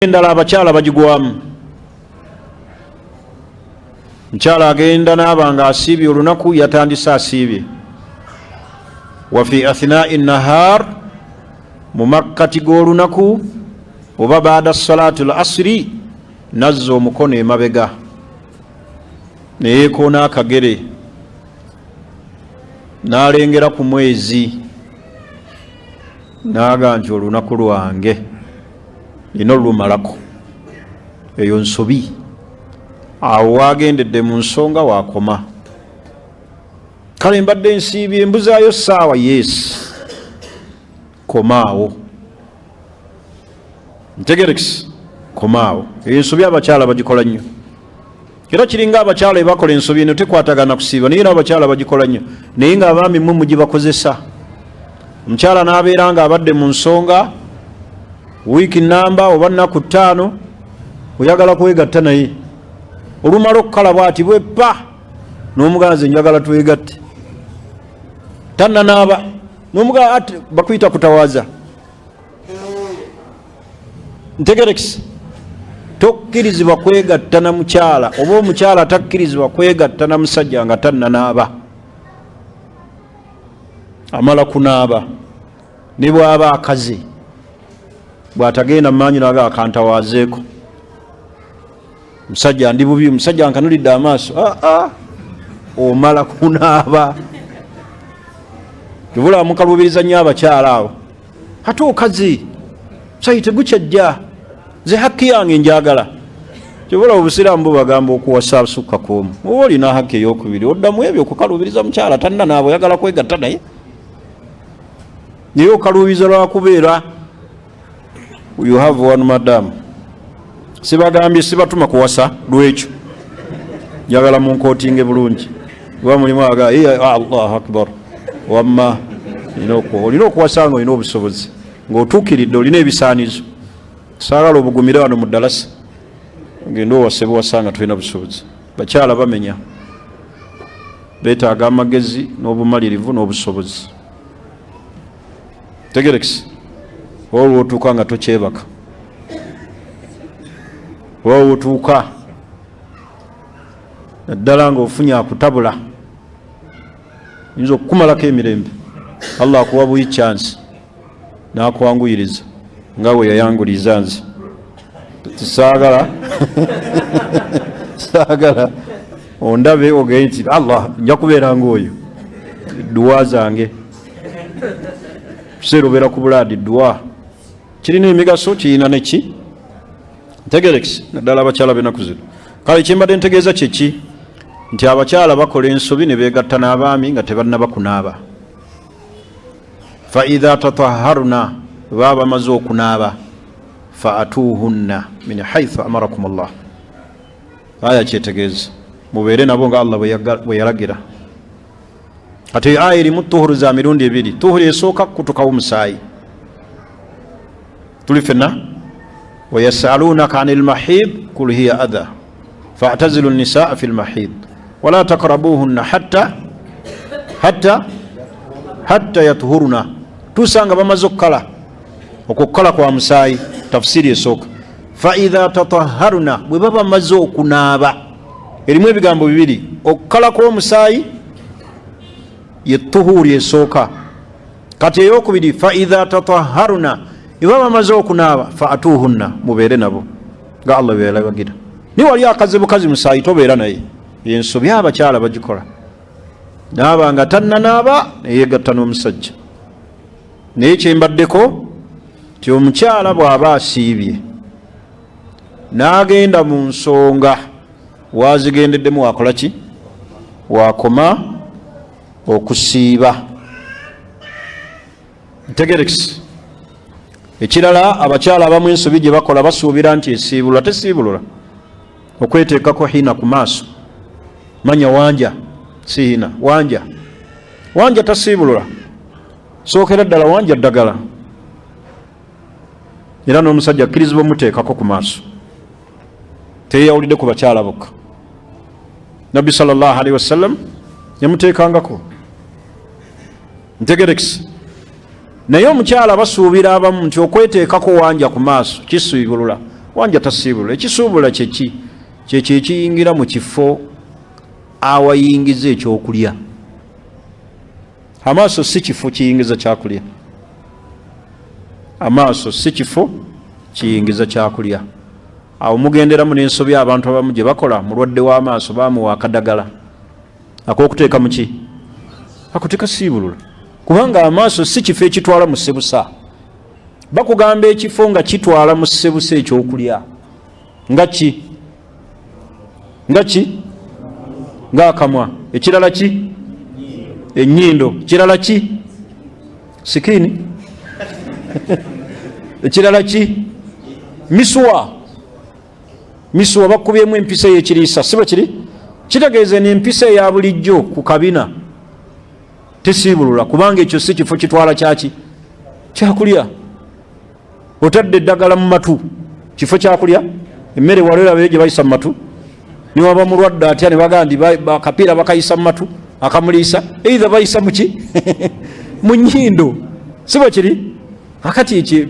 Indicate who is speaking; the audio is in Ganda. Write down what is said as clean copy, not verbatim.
Speaker 1: endala abakyala bagigwamu. Mukyala agenda n'abanga asiibye olunaku yatandise asiibye. Wa fi athnaa'i nahar, mu makkati g'olunaku oba baada salatu al-asri, nazza omukono emabega ne yeekoona akagere n'alengera ku mwezi n'aga nti olunaku lwange lino lumalako. Eyo nsobi. Awo wagendedde mu nsonga wakoma. Kale mbadde nsiibye mbuzaayo ssaawa, yes, komaawo. Ntegerekisi, komaawo. Eyo ensobi abakyala bagikola nnyo. Era kiringa abakyala ebakola ensobi eno tekwatagana kusiiba, naye abakyala bagikola nnyo. Naye ng'abaami mmwe mugibakozesa. Omukyala n'abeera nga abadde mu nsonga wiiki namba oba nnaku 5, oyagala kwegatta naye. Olumala okukala bw'ati bweppa n'omuganzi njagala twegatte. Tannanaaba n'omugaa ati bakuyita kutawaaza. Ntegerekisi, tokkirizibwa kwegatta na mukyala oba omukyala takkirizibwa kwegatta na musajja nga tannanaaba. Amala kunaaba ne bw'aba akaze, bw'atagenda mumaanyi naga akantawaazeeko. Musajja ndi bubi, musajja nkanulidde amaaso, omala kunaaba. Tubula mukalubiriza nnyo abakyala abo. Ate okazi sayi tegukyajja, ze hakki yange njagala. Tubula obusiraamu bubagamba okuwasa asukka k'omu. Oba olina hakki ey'okubiri oddamu ebyo okukalubiriza mukyala tannanaaba oyagala kwegatta naye. Naye okaluubiriza lwakubeera you have one madam. Sibagambye sibatuma kuwasa lwekyo. Njagala munkootinge bulungi. Kuba mulimu aga Allahu akbar. Wamma olina okuwasa nga olina obusobozi, ng'otuukiridde olina ebisaanizo. Saagala obugumire wano mu ddalasa ngenda owase buwasa nga tulina busobozi. Bakyala bamenya, beetaaga amagezi n'obumalirivu n'obusobozi. Tegerekisi, olwo otuuka nga tokyebaka, olwo otuuka naddala ng'ofunye akutabula, yinza okukumalako emirembe. Allah akuwa buyi chance n'akuwanguyiriza nga we yayanguliza nze. Tisaagala saagala ondabe ogende nti Allah nja kubeera ng'oyo. Duwa zange kiseera obeera ku bulaadi, duwa kirina emigaso, kirina neki. Ntegerekisi, naddala abakyala b'ennaku zino. Kale kyembadde ntegeeza kyeki nti abakyala bakola ensobi ne beegatta n'abaami nga tebannaba kunaaba. Fa idha tatahharna, baba bamaze okunaaba, fa atuuhunna min haythu amarakum Allah. Aya kyetegeeza mubeere nabo nga Allah bwe yalagira. Ate aya erimu tuhuru za mirundi ebiri. Tuhuru esooka kutukawo musaayi. Tuli fenna wayasalunaka anil mahid kul hiya adha fa'tazilu an-nisaa fil mahid wala taqrabuhunna hatta yatuhuruna. Tusanga bamaze okukala kwa musaayi. Tafsiri esooka fa idha tatahharna, bwe baba bamaze okunaaba. Erimu ebigambo bibiri, okukala kw'omusaayi ye tuhuri esooka. Kati ey'okubiri fa idha tatahharna, bwe baba bamaze okunaaba fa atuuhunna, mubeere nabo nga Allah bwe yalagira. Ni wali akaze bukazi musaayi tobeera naye. Ensobi abakyala bagikola. Naaba nga tannanaaba neyeegatta n'omusajja. Naye kyembaddeko ti omukyala bw'aba asiibye n'agenda mu nsonga wazigendeddemu, wakola ki? Wakoma okusiiba. Ntegerekisi, ekirala abakyala abamu ensobi gye bakola basuubira nti esiibulwa. Tesiibulula. Okweteekako hiina ku maaso. Manya wanja si hiina, wanja tasiibulula. Sookera ddala wanja ddagala. Era n'omusajja akkirizibwa muteekako ku maaso. Teyawulidde ku bakyala bokka. Nabbi sallallahu alaihi wasallam yamuteekangako. Ntegerekisi, naye omukyala basuubira abamu nti okweteekako wanja ku maaso kisiibulula. wanja tasibula. Ekisuubula kyeki kyekyo ekiyingira mu kifo awayingiza ekyokulya. Amaaso si kifo kiyingiza kyakulya. Amaaso si kifo kiyingiza kyakulya. Awo mugenderamu n'ensobi abantu abamu gye bakola, mulwadde w'amaaso baamuwa akadagala ak'okuteeka mu ki? Akuteeka siibulula. Kubanga amaaso si kifo ekitwala mu ssebusa. Bakugamba ekifo nga kitwala mu ssebusa ekyokulya. Nga ki? Nga ki? Ng'akamwa. Ekirala ki? Ennyindo. Ekirala ki? Sikini. Ekirala ki? Misuwa. Misuwa bakubyemu empisa y'ekiriisa. Siba kiri? Kitegeeze n'empisa eya bulijjo ku kabina tesiibulula, kubanga ekyo si kifo kitwala kyaki? Kyakulya. Otadde eddagala mu matu, kifo kyakulya? Emmere walerabe gye bayisa mu matu, niwaba mulwadde atya ne bagandi akapiira bakayisa mu matu akamuliisa, either bayisa mu ki? Mu nnyindo. Siba kiri? Akati